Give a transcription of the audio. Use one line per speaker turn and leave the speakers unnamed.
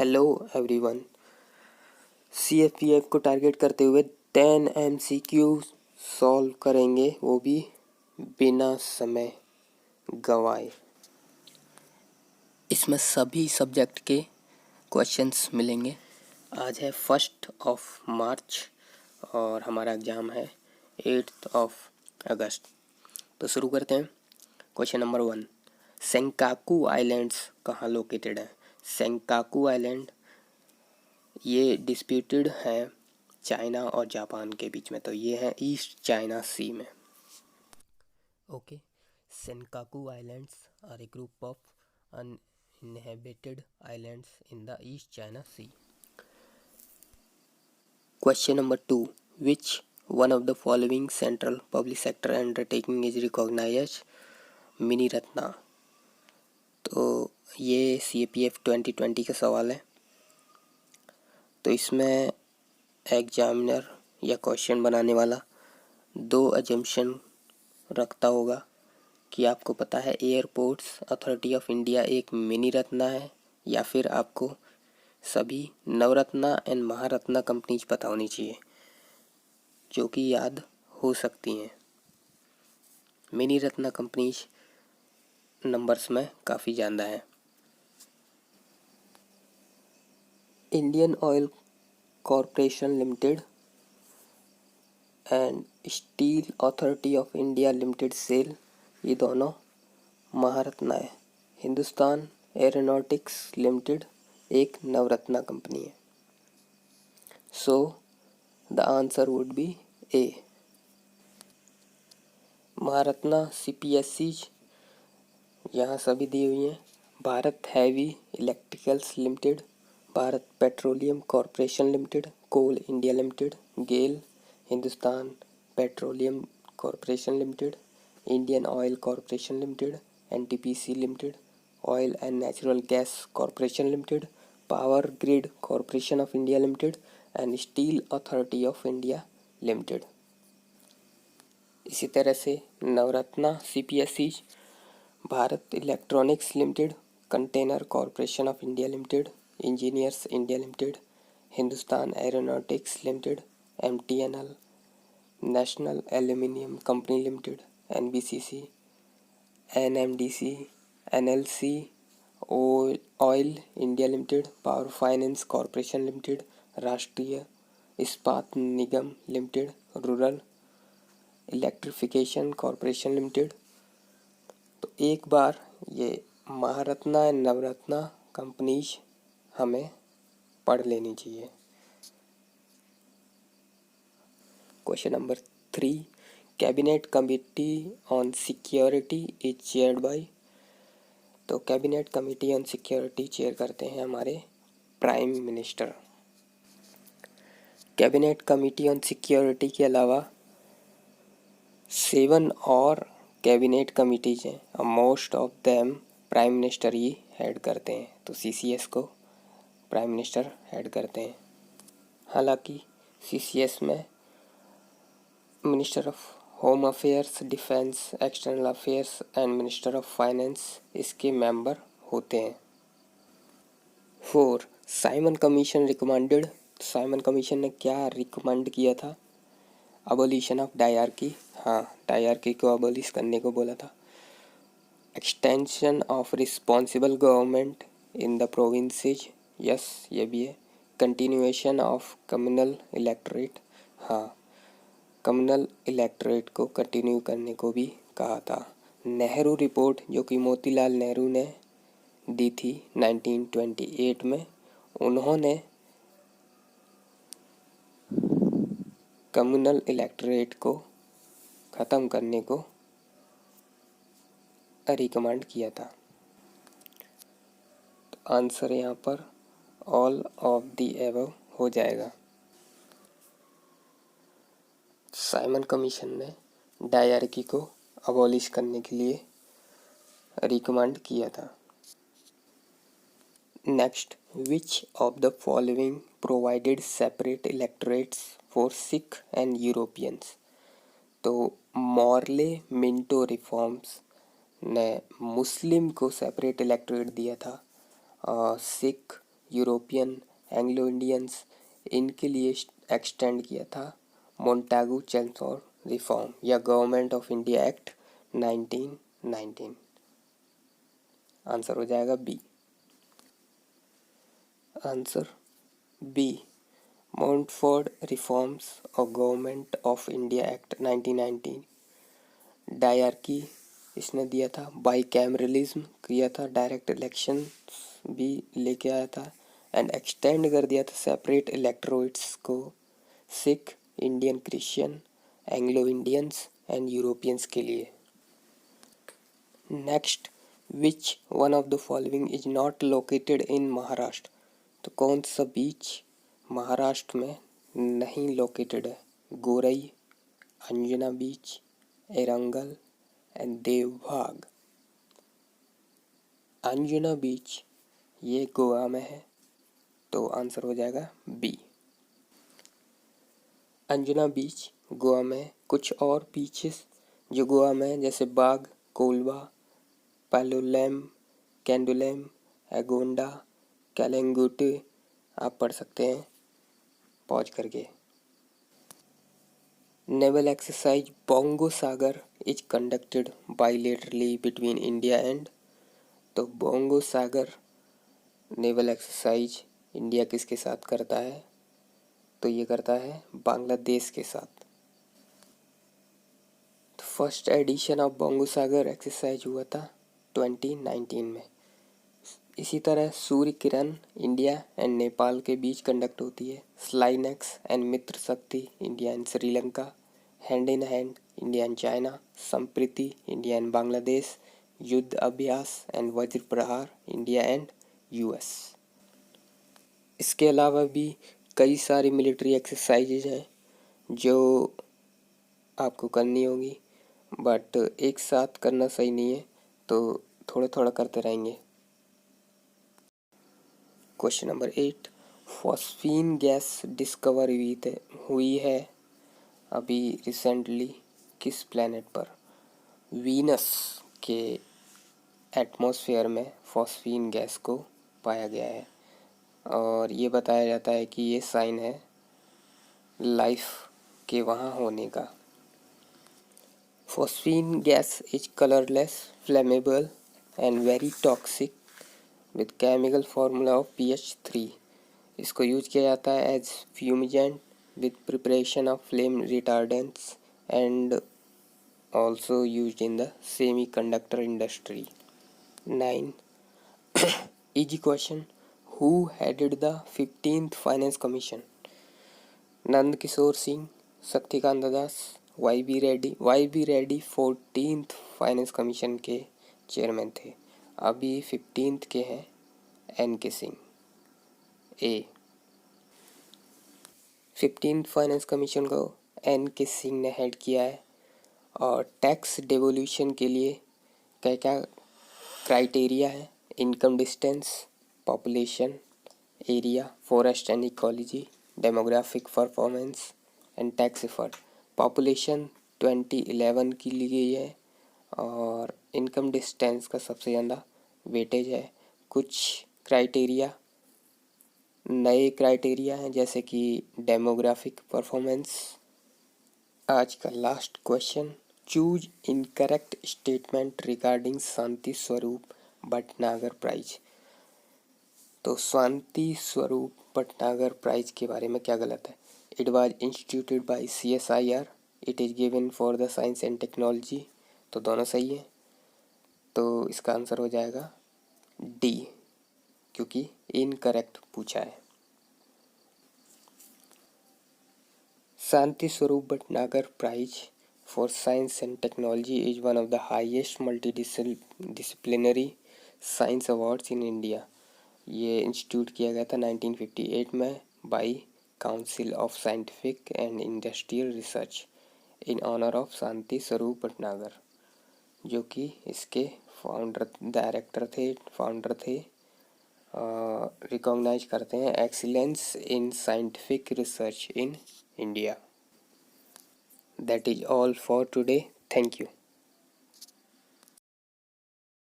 Hello everyone. CFPF को target करते हुए 10 MCQ सॉल्व करेंगे, वो भी बिना समय गंवाए। इसमें सभी सब्जेक्ट के क्वेश्चंस मिलेंगे। आज है 1 मार्च और हमारा एग्ज़ाम है 8 अगस्त। तो शुरू करते हैं। क्वेश्चन नंबर 1, सेंकाकू आइलैंड्स कहाँ लोकेटेड है? सेंकाकू आइलैंड ये डिस्प्यूटेड है चाइना और जापान के बीच में, तो ये है ईस्ट चाइना सी में। Okay, Senkaku islands are a group of uninhabited islands in the East China Sea. Question number 2, which one of the following central public sector undertaking is recognized mini Ratna? तो ये CAPF 2020 का सवाल है। तो इसमें examiner या question बनाने वाला 2 अजम्पशन रखता होगा कि आपको पता है एयरपोर्ट्स अथॉरिटी ऑफ इंडिया एक मिनी रत्ना है, या फिर आपको सभी नवरत्ना एंड महारत्ना कंपनीज पता होनी चाहिए जो कि याद हो सकती हैं। मिनी रत्ना कंपनीज नंबर्स में काफ़ी ज़्यादा है। Indian Oil Corporation Limited and Steel Authority of India Limited SAIL, ये दोनों महारत्ना है। हिंदुस्तान एरोनॉटिक्स लिमिटेड एक नवरत्ना कंपनी है। So the answer would be A. Maharatna CPSCs यहाँ सभी दी हुई हैं। Bharat Heavy Electricals Limited, Bharat Petroleum Corporation Limited, Coal India Limited, GAIL, Hindustan Petroleum Corporation Limited, Indian Oil Corporation Limited, NTPC Limited, Oil and Natural Gas Corporation Limited, Power Grid Corporation of India Limited and Steel Authority of India Limited. इसी तरह से Navratna CPSCs Bharat Electronics Limited, Container Corporation of India limited, engineers India limited, Hindustan aeronautics limited, MTNL, national aluminium company limited, NBCC, NMDC, NLC, oil India limited, power finance corporation limited, Rashtriya Ispat Nigam limited, rural electrification corporation limited. तो एक बार ये Maharatna and Navratna companies हमें पढ़ लेनी चाहिए। Question number 3, cabinet committee on security is chaired by? तो cabinet committee on security chair करते हैं हमारे prime minister. Cabinet committee on security के अलावा 7 और कैबिनेट कमिटीज हैं, most of them prime minister ही हेड करते हैं। तो CCS को प्राइम मिनिस्टर हेड करते हैं। हालांकि CCS में minister of home affairs, defence, external affairs and minister of finance इसके मेंबर होते हैं। 4, Simon commission recommended. Simon commission ने क्या रिकमेंड किया था? Abolition of dyarchy. हाँ, डायरकी को अबोलिश करने को बोला था। Extension of responsible government in the provinces, yes ये भी है। कंटिन्यूएशन ऑफ कम्युनल इलेक्टोरेट, हाँ कम्युनल इलेक्टोरेट को कंटिन्यू करने को भी कहा था। नेहरू रिपोर्ट जो कि मोतीलाल नेहरू ने दी थी 1928 में, उन्होंने कम्युनल इलेक्टोरेट को ख़त्म करने को रिकमेंड किया था। तो आंसर यहाँ पर ऑल ऑफ द एबव हो जाएगा। साइमन कमीशन ने डायरकी को अबॉलिश करने के लिए रिकमेंड किया था। Next, which of the following provided separate electorates for Sikh and Europeans? तो मॉर्ले मिंटो रिफॉर्म्स ने मुस्लिम को सेपरेट इलेक्टोरेट दिया था, सिख यूरोपियन, एंग्लो इंडियंस, इनके लिए एक्सटेंड किया था मोंटागू चेम्सफोर्ड रिफॉर्म या government of India act 1919। Answer हो जाएगा बी। आंसर बी, मोंटफोर्ड रिफॉर्म्स और government of India act 1919। Dyarchy इसने दिया था, बाईकैमरलिज्म किया था, डायरेक्ट इलेक्शन भी लेके आया था, एंड एक्सटेंड कर दिया था सेपरेट इलेक्टोरेट्स को Sikh, Indian Christian, Anglo Indians and Europeans के लिए। Next, which one of the following is not located in Maharashtra. तो कौन सा बीच महाराष्ट्र में नहीं लोकेटेड है? गोरई, अंजना बीच, एरंगल एंड देवभाग। अंजुना बीच ये गोवा में है, तो आंसर हो जाएगा बी। अंजुना बीच गोवा में। कुछ और बीचेस जो गोवा में हैं जैसे बाग, कोलवा, पैलोलेम, कैंडुलेम, एगोंडा, कैलेंगुटे, आप पढ़ सकते हैं पॉज करके। Naval exercise bongo Sagar is conducted bilaterally between India and. तो बोंगो सागर नेवल एक्सरसाइज इंडिया किसके साथ करता है? तो ये करता है बांग्लादेश के साथ। First edition of bongo Sagar exercise हुआ था 2019 में। इसी तरह सूर्य किरण इंडिया एंड नेपाल के बीच कंडक्ट होती है। स्लाइनेक्स एंड मित्र शक्ति India and Sri Lanka, hand in hand India and China, Sampriti India and Bangladesh, युद्ध अभ्यास एंड वज्र प्रहार इंडिया एंड यूएस। इसके अलावा भी कई सारी मिलिट्री एक्सरसाइजेज हैं जो आपको करनी होगी, बट एक साथ करना सही नहीं है, तो थोड़ा थोड़ा करते रहेंगे। Question number 8, phosphine gas discover हुई है अभी रिसेंटली किस प्लैनेट पर? वीनस के एटमॉस्फेयर में फॉस्फीन गैस को पाया गया है और ये बताया जाता है कि ये साइन है लाइफ के वहाँ होने का। Phosphine gas is colourless, flammable and very toxic with chemical formula of pH 3। इसको यूज किया जाता है as फ्यूमिजेंट with preparation of flame retardants and also used in the semiconductor industry. 9. Easy question. Who headed the 15th Finance Commission? Nand Kishore Singh, Shaktikanta Das, Y B Reddy 14th finance commission के चेयरमैन थे। अभी 15th के हैं एन के सिंह। ए 15th फाइनेंस कमीशन को N K Singh ने head किया है और टैक्स डेवोल्यूशन के लिए क्या क्या क्राइटेरिया है? Income distance, population, area, forest and ecology, demographic performance and tax effort. Population 2011 की ली गई है और इनकम डिस्टेंस का सबसे ज़्यादा वेटेज है। कुछ क्राइटेरिया नए क्राइटेरिया हैं जैसे कि डेमोग्राफिक परफॉर्मेंस। आज का last question, choose incorrect statement regarding Shanti Swarup Bhatnagar prize. तो शांति स्वरूप भटनागर प्राइज के बारे में क्या गलत है? It was instituted by CSIR, it is given for the science and technology. तो दोनों सही है, तो इसका आंसर हो जाएगा डी, क्योंकि इनकरेक्ट पूछा है। Shanti Swarup Bhatnagar prize for science and technology is one of the highest multidisciplinary science awards in India. ये इंस्टीट्यूट किया गया था 1958 में by council of scientific and industrial research in honour of Shanti Swarup Bhatnagar, जो कि इसके फाउंडर थे। रिकॉग्नाइज करते हैं excellence in scientific research in India. That is all for today. Thank you.